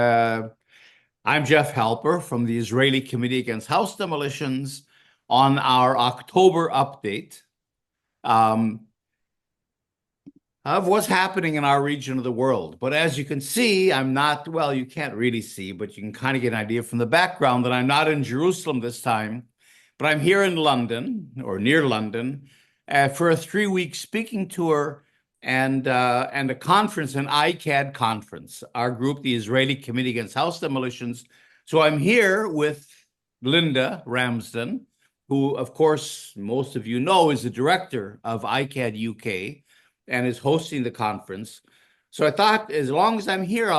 I'm Jeff Halper from the Israeli Committee Against House Demolitions on our October update of what's happening in our region of the world. But as you can see, I'm not, well, you can't really see, but you can kind of get an idea from the background that I'm not in Jerusalem this time, but I'm here in London or near London for a 3-week speaking tour and a conference, an ICAHD conference, our group, the Israeli Committee Against House Demolitions. So I'm here with Linda Ramsden, who, of course, most of you know, is the director of ICAHD UK and is hosting the conference. So I thought, as long as I'm here,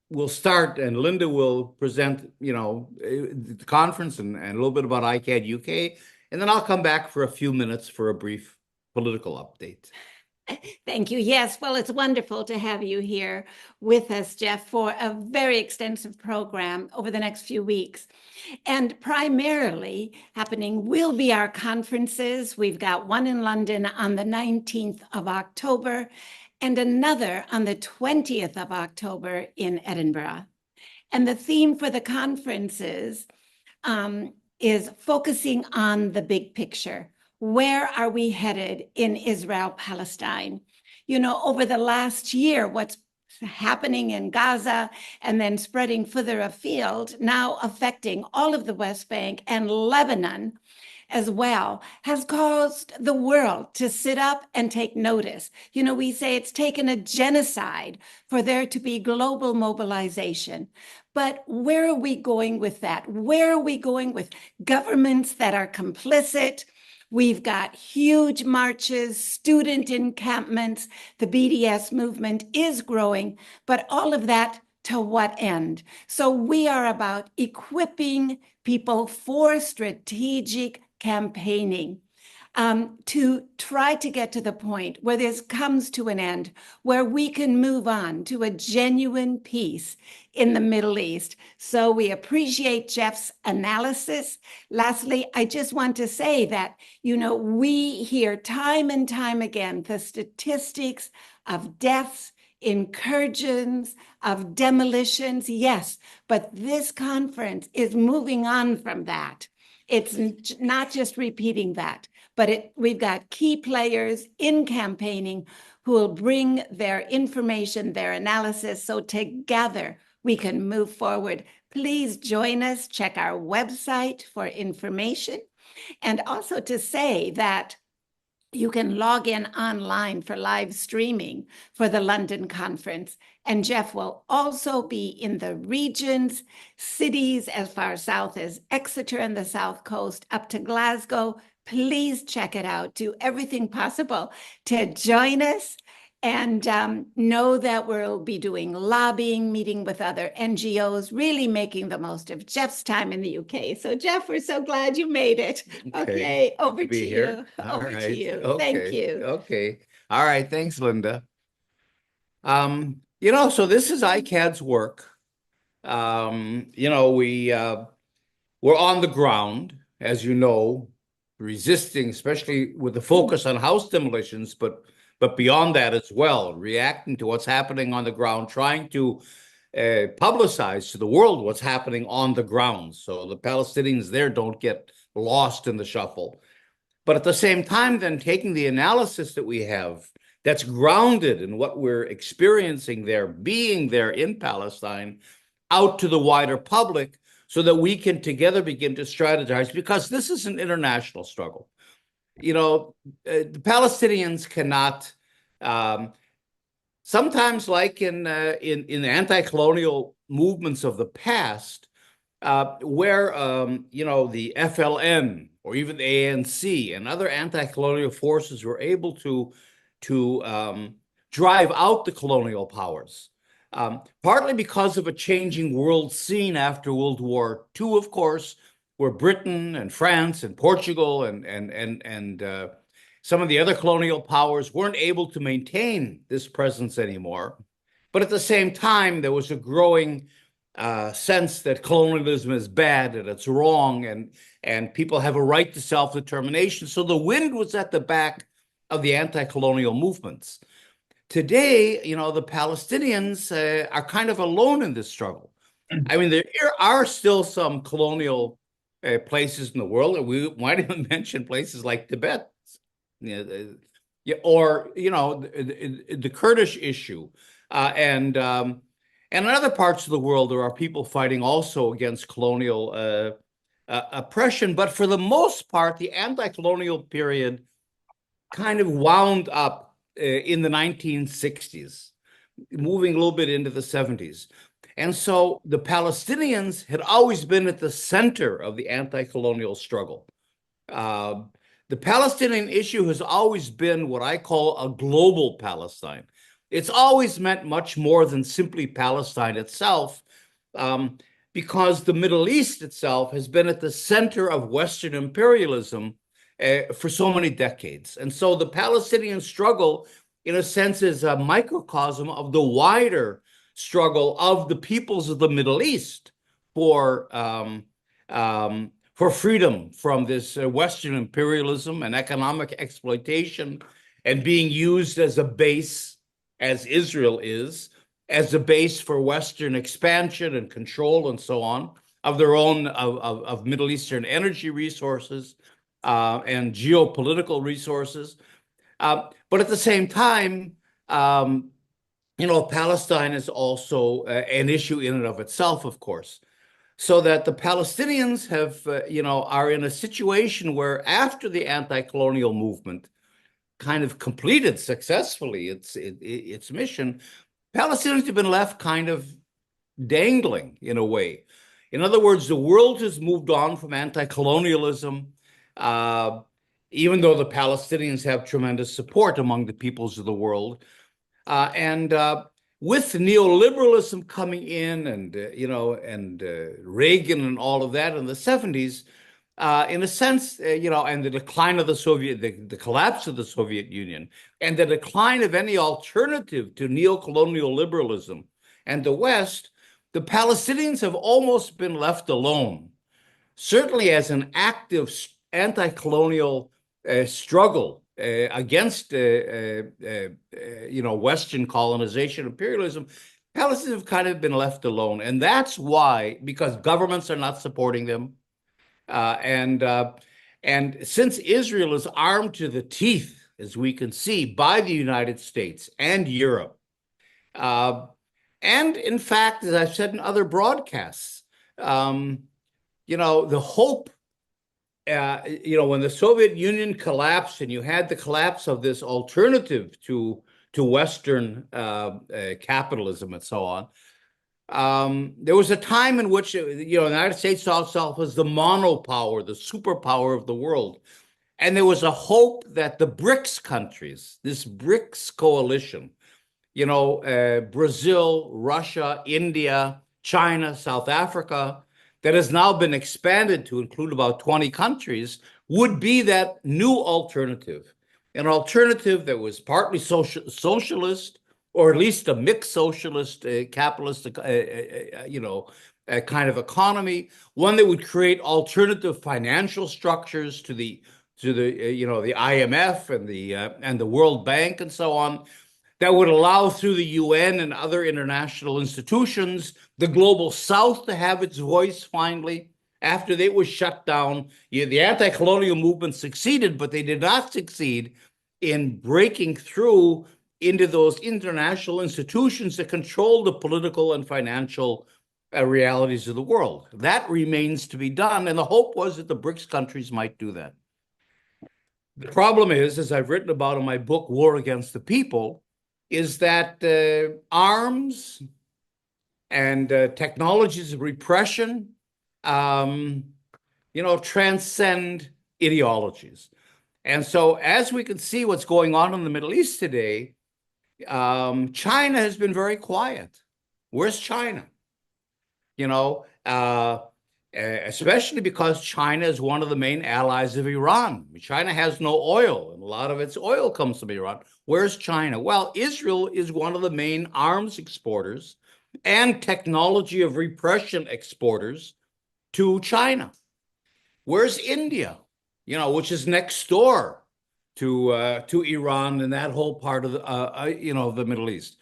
we'll start, and Linda will present, the conference and a little bit about ICAHD UK, and then I'll come back for a few minutes for a brief political update. Thank you. Yes, well, it's wonderful to have you here with us, Jeff, for a very extensive program over the next few weeks. And primarily happening will be our conferences. We've got one in London on the 19th of October and another on the 20th of October in Edinburgh. And the theme for the conferences is focusing on the big picture. Where are we headed in Israel-Palestine? Over the last year, what's happening in Gaza and then spreading further afield, now affecting all of the West Bank and Lebanon as well, has caused the world to sit up and take notice. We say it's taken a genocide for there to be global mobilization. But where are we going with that? Where are we going with governments that are complicit? We've got huge marches, student encampments. The BDS movement is growing, but all of that to what end? So we are about equipping people for strategic campaigning to try to get to the point where this comes to an end, where we can move on to a genuine peace in the Middle East. So we appreciate Jeff's analysis. Lastly, I just want to say that, we hear time and time again the statistics of deaths, incursions, of demolitions, yes, but this conference is moving on from that. It's not just repeating that, but we've got key players in campaigning who will bring their information, their analysis, so together we can move forward. Please join us, check our website for information, and also to say that you can log in online for live streaming for the London conference. And Jeff will also be in the regions, cities as far south as Exeter and the South Coast, up to Glasgow. Please check it out. Do everything possible to join us. And know that we'll be doing lobbying, meeting with other NGOs, really making the most of Jeff's time in the UK. So, Jeff, we're so glad you made it. Okay, over to you. Over to you. Okay. Thank you. Okay. All right. Thanks, Linda. So this is ICAHD's work. We're on the ground, as you know, resisting, especially with the focus on house demolitions, but beyond that as well, reacting to what's happening on the ground, trying to publicize to the world what's happening on the ground so the Palestinians there don't get lost in the shuffle. But at the same time, then taking the analysis that we have that's grounded in what we're experiencing there, being there in Palestine, out to the wider public so that we can together begin to strategize, because this is an international struggle. The Palestinians cannot, sometimes like in anti-colonial movements of the past, where, the FLN or even the ANC and other anti-colonial forces were able to drive out the colonial powers, partly because of a changing world scene after World War II, of course, where Britain and France and Portugal and some of the other colonial powers weren't able to maintain this presence anymore. But at the same time, there was a growing sense that colonialism is bad and it's wrong, and people have a right to self-determination. So the wind was at the back of the anti-colonial movements. today, the Palestinians are kind of alone in this struggle. I mean, there are still some colonial places in the world, and we might even mention places like Tibet, yeah, or the Kurdish issue, and in other parts of the world, there are people fighting also against colonial oppression. But for the most part, the anti-colonial period kind of wound up in the 1960s, moving a little bit into the 70s. And so the Palestinians had always been at the center of the anti-colonial struggle. The Palestinian issue has always been what I call a global Palestine. It's always meant much more than simply Palestine itself, because the Middle East itself has been at the center of Western imperialism for so many decades. And so the Palestinian struggle, in a sense, is a microcosm of the wider struggle of the peoples of the Middle East for freedom from this Western imperialism and economic exploitation, and being used as a base, as Israel is, as a base for Western expansion and control and so on of their own of Middle Eastern energy resources and geopolitical resources. But at the same time, Palestine is also an issue in and of itself, of course. So that the Palestinians are in a situation where, after the anti-colonial movement kind of completed successfully its mission, Palestinians have been left kind of dangling in a way. In other words, the world has moved on from anti-colonialism, even though the Palestinians have tremendous support among the peoples of the world. And with neoliberalism coming in, and Reagan and all of that in the 70s, in a sense, and the decline of the collapse of the Soviet Union, and the decline of any alternative to neocolonial liberalism and the West, the Palestinians have almost been left alone, certainly as an active anti-colonial struggle against Western colonization, imperialism. Palestinians have kind of been left alone, and that's why, because governments are not supporting them, and since Israel is armed to the teeth, as we can see, by the United States and Europe, and in fact, as I've said in other broadcasts, the hope. When the Soviet Union collapsed and you had the collapse of this alternative to Western capitalism and so on, there was a time in which the United States saw itself as the monopower, the superpower of the world. And there was a hope that the BRICS countries, this BRICS coalition, Brazil, Russia, India, China, South Africa, that has now been expanded to include about 20 countries, would be that new alternative, an alternative that was partly socialist, or at least a mixed socialist, capitalist, kind of economy, one that would create alternative financial structures to the IMF and the World Bank and so on, that would allow, through the UN and other international institutions, the global South to have its voice finally. After they was shut down, the anti-colonial movement succeeded, but they did not succeed in breaking through into those international institutions that control the political and financial realities of the world. That remains to be done, and the hope was that the BRICS countries might do that. The problem is, as I've written about in my book, War Against the People, is that arms and technologies of repression, transcend ideologies. And so, as we can see what's going on in the Middle East today, China has been very quiet. Where's China? Especially because China is one of the main allies of Iran. China has no oil, and a lot of its oil comes from Iran. Where's China? Well, Israel is one of the main arms exporters and technology of repression exporters to China. Where's India? Which is next door to Iran and that whole part of the Middle East.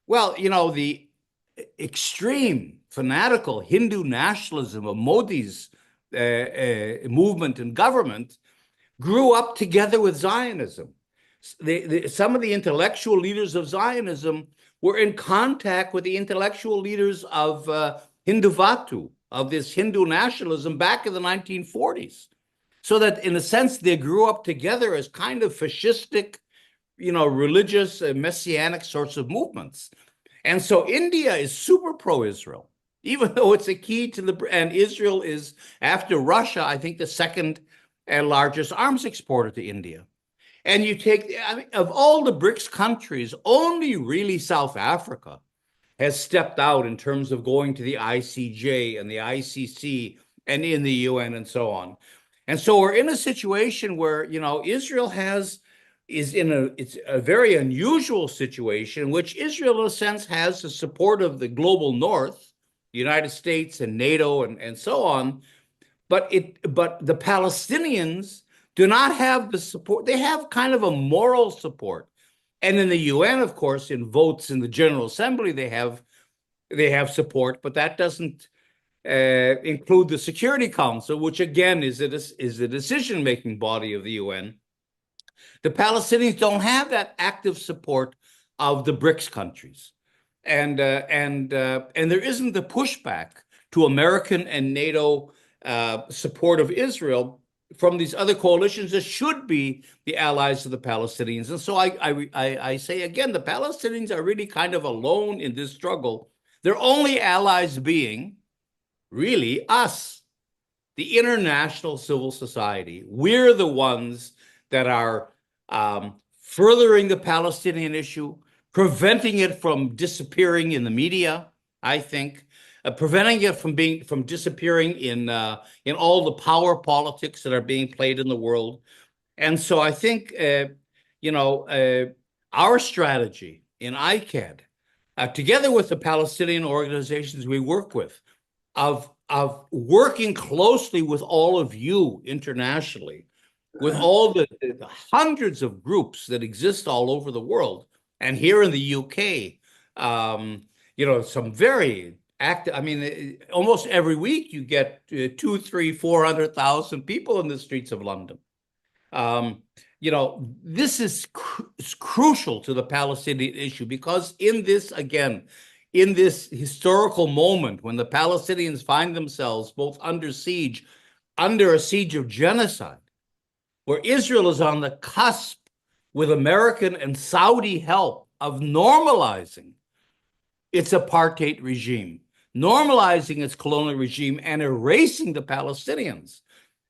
Well, the extreme fanatical Hindu nationalism of Modi's movement and government grew up together with Zionism. Some of the intellectual leaders of Zionism were in contact with the intellectual leaders of Hinduvatu, of this Hindu nationalism back in the 1940s. So that in a sense, they grew up together as kind of fascistic, religious, messianic sorts of movements. And so India is super pro-Israel, even though it's a key to and Israel is, after Russia, I think the second largest arms exporter to India. And you take, of all the BRICS countries, only really South Africa has stepped out in terms of going to the ICJ and the ICC and in the UN and so on. And so we're in a situation where, Israel it's a very unusual situation in which Israel, in a sense, has the support of the global North, the United States and NATO and so on. But the Palestinians do not have the support. They have kind of a moral support. And in the UN, of course, in votes in the General Assembly, they have support, but that doesn't include the Security Council, which again is a decision-making body of the UN. The Palestinians don't have that active support of the BRICS countries, and there isn't the pushback to American and NATO support of Israel from these other coalitions that should be the allies of the Palestinians. And so I say again, the Palestinians are really kind of alone in this struggle. Their only allies being really us, the international civil society. We're the ones that are furthering the Palestinian issue, preventing it from disappearing in the media, I think, preventing it from disappearing in all the power politics that are being played in the world. And so I think, our strategy in ICAHD, together with the Palestinian organizations we work with, of working closely with all of you internationally, with all the hundreds of groups that exist all over the world, and here in the UK, some very active. I mean, almost every week you get 200,000, 300,000, 400,000 people in the streets of London. This is crucial to the Palestinian issue because in this historical moment when the Palestinians find themselves both under a siege of genocide, where Israel is on the cusp with American and Saudi help of normalizing its apartheid regime, normalizing its colonial regime and erasing the Palestinians,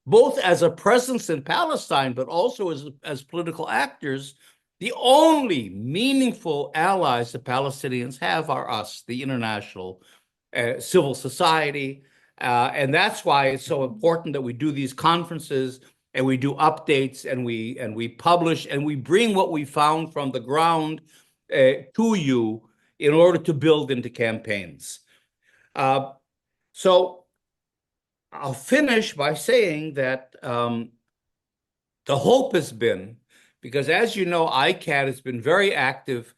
both as a presence in Palestine, but also as political actors. The only meaningful allies the Palestinians have are us, the international civil society. And that's why it's so important that we do these conferences and we do updates and we publish and we bring what we found from the ground to you in order to build into campaigns. So I'll finish by saying that the hope has been, because as you know, ICAHD has been very active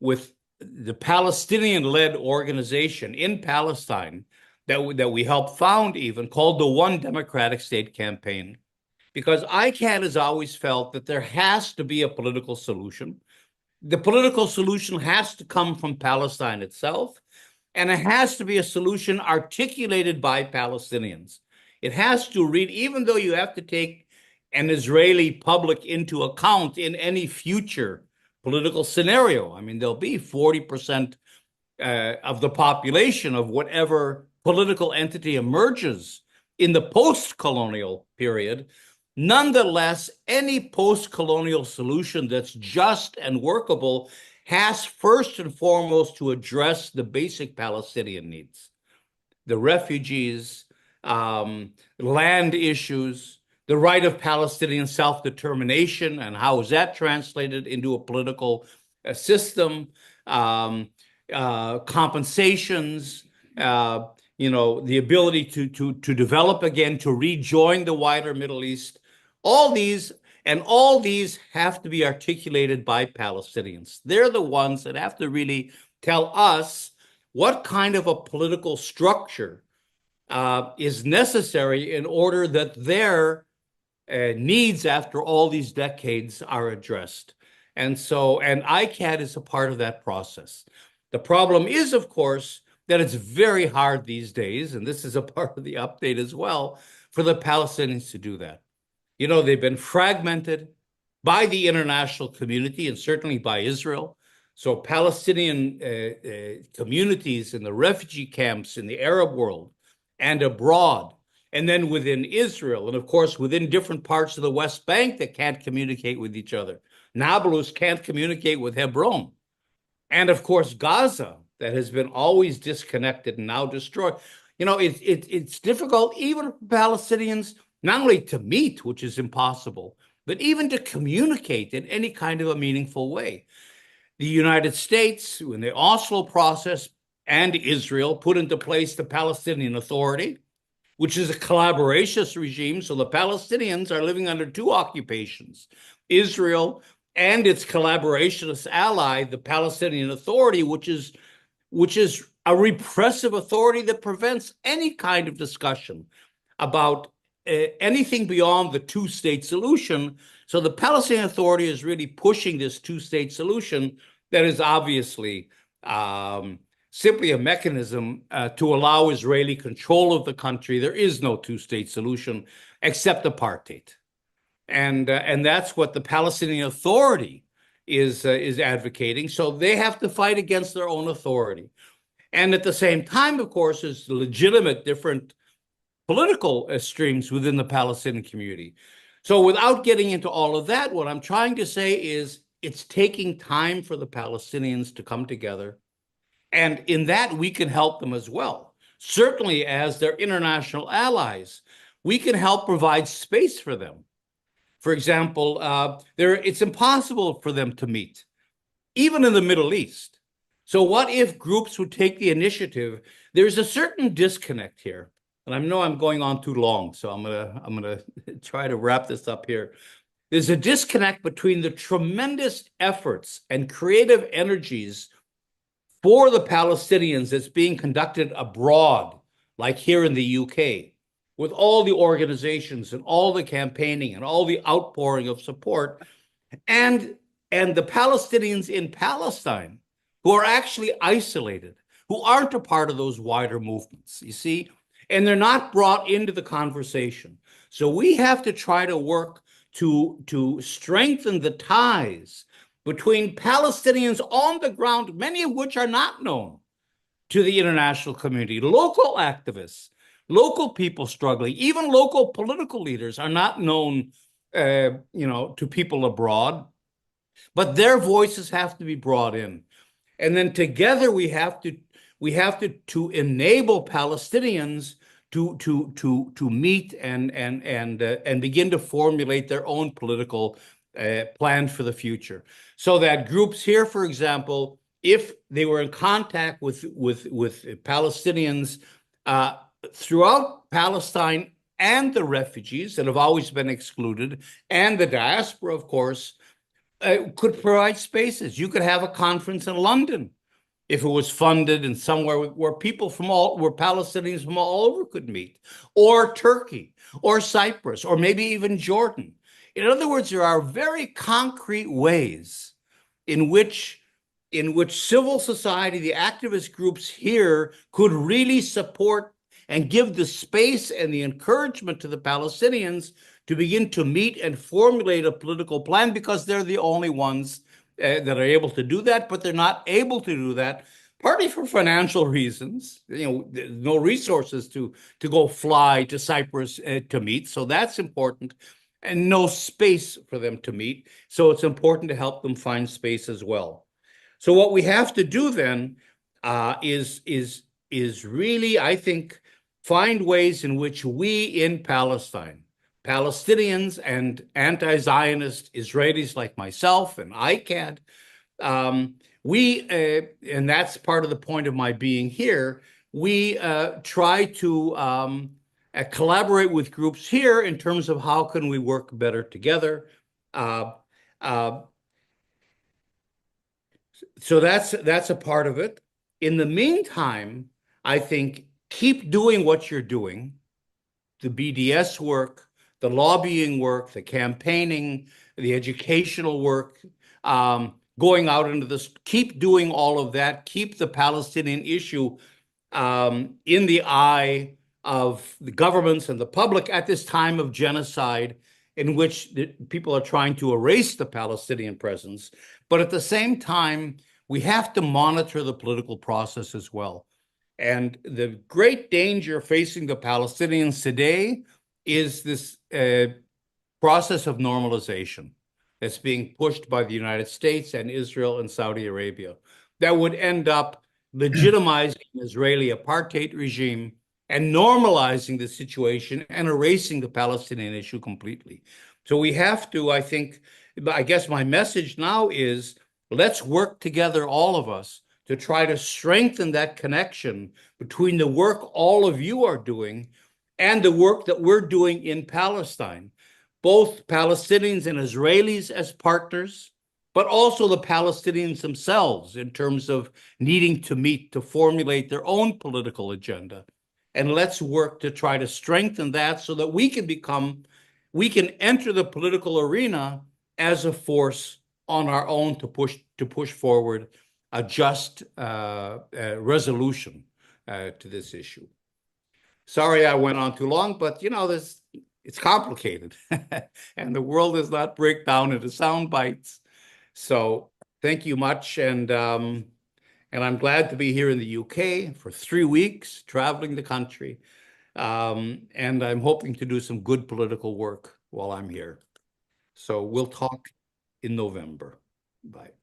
with the Palestinian-led organization in Palestine that we helped found, even called the One Democratic State Campaign, because ICAHD has always felt that there has to be a political solution. The political solution has to come from Palestine itself, and it has to be a solution articulated by Palestinians. It has to read, even though you have to take an Israeli public into account in any future political scenario. I mean, there'll be 40% of the population of whatever political entity emerges in the post-colonial period. Nonetheless, any post-colonial solution that's just and workable has first and foremost to address the basic Palestinian needs, the refugees, land issues, the right of Palestinian self-determination, and how is that translated into a political system, compensations, the ability to develop again, to rejoin the wider Middle East. All these, And all these have to be articulated by Palestinians. They're the ones that have to really tell us what kind of a political structure is necessary in order that their needs after all these decades are addressed. And ICAHD is a part of that process. The problem is, of course, that it's very hard these days, and this is a part of the update as well, for the Palestinians to do that. You know, they've been fragmented by the international community and certainly by Israel. So Palestinian communities in the refugee camps in the Arab world and abroad, and then within Israel, and of course within different parts of the West Bank that can't communicate with each other. Nablus can't communicate with Hebron. And of course, Gaza, that has been always disconnected and now destroyed. You know, it's difficult even for Palestinians not only to meet, which is impossible, but even to communicate in any kind of a meaningful way. The United States, in the Oslo process, and Israel put into place the Palestinian Authority, which is a collaborationist regime. So the Palestinians are living under two occupations, Israel and its collaborationist ally, the Palestinian Authority, which is a repressive authority that prevents any kind of discussion about anything beyond the two-state solution. So the Palestinian Authority is really pushing this two-state solution that is obviously simply a mechanism to allow Israeli control of the country. There is no two-state solution except apartheid. And that's what the Palestinian Authority is advocating. So they have to fight against their own authority. And at the same time, of course, there's legitimate different political streams within the Palestinian community. So without getting into all of that, what I'm trying to say is it's taking time for the Palestinians to come together. And in that, we can help them as well. Certainly, as their international allies, we can help provide space for them. For example, it's impossible for them to meet, even in the Middle East. So what if groups would take the initiative? There's a certain disconnect here. And I know I'm going on too long, so I'm gonna try to wrap this up here. There's a disconnect between the tremendous efforts and creative energies for the Palestinians that's being conducted abroad, like here in the UK, with all the organizations and all the campaigning and all the outpouring of support, and the Palestinians in Palestine who are actually isolated, who aren't a part of those wider movements, you see? And they're not brought into the conversation. So we have to try to work to strengthen the ties between Palestinians on the ground, many of which are not known to the international community, local activists, local people struggling, even local political leaders are not known, to people abroad, but their voices have to be brought in. And then together we have to enable Palestinians to meet and begin to formulate their own political plan for the future. So that groups here, for example, if they were in contact with Palestinians throughout Palestine and the refugees that have always been excluded, and the diaspora, of course, could provide spaces. You could have a conference in London if it was funded and somewhere where Palestinians from all over could meet, or Turkey, or Cyprus, or maybe even Jordan. In other words, there are very concrete ways in which civil society, the activist groups here, could really support and give the space and the encouragement to the Palestinians to begin to meet and formulate a political plan, because they're the only ones that are able to do that, but they're not able to do that, partly for financial reasons. No resources to go fly to Cyprus to meet, so that's important, and no space for them to meet. So it's important to help them find space as well. So what we have to do then is really, I think, find ways in which we in Palestine, Palestinians and anti-Zionist Israelis like myself and ICAHD, and that's part of the point of my being here, we try to collaborate with groups here in terms of how can we work better together, Uh, uh, so that's a part of it. In the meantime, I think keep doing what you're doing, the BDS work, the lobbying work, the campaigning, the educational work, going out into this, keep doing all of that, keep the Palestinian issue in the eye of the governments and the public at this time of genocide in which people are trying to erase the Palestinian presence. But at the same time, we have to monitor the political process as well. And the great danger facing the Palestinians today is this process of normalization that's being pushed by the United States and Israel and Saudi Arabia that would end up legitimizing an Israeli apartheid regime and normalizing the situation and erasing the Palestinian issue completely. So we have to, I guess my message now is let's work together, all of us, to try to strengthen that connection between the work all of you are doing and the work that we're doing in Palestine, both Palestinians and Israelis as partners, but also the Palestinians themselves in terms of needing to meet to formulate their own political agenda. And let's work to try to strengthen that so that we can enter the political arena as a force on our own to push forward a just resolution to this issue. Sorry I went on too long, but it's complicated, and the world does not break down into sound bites. So thank you much, and I'm glad to be here in the UK for 3 weeks, traveling the country, and I'm hoping to do some good political work while I'm here. So we'll talk in November. Bye.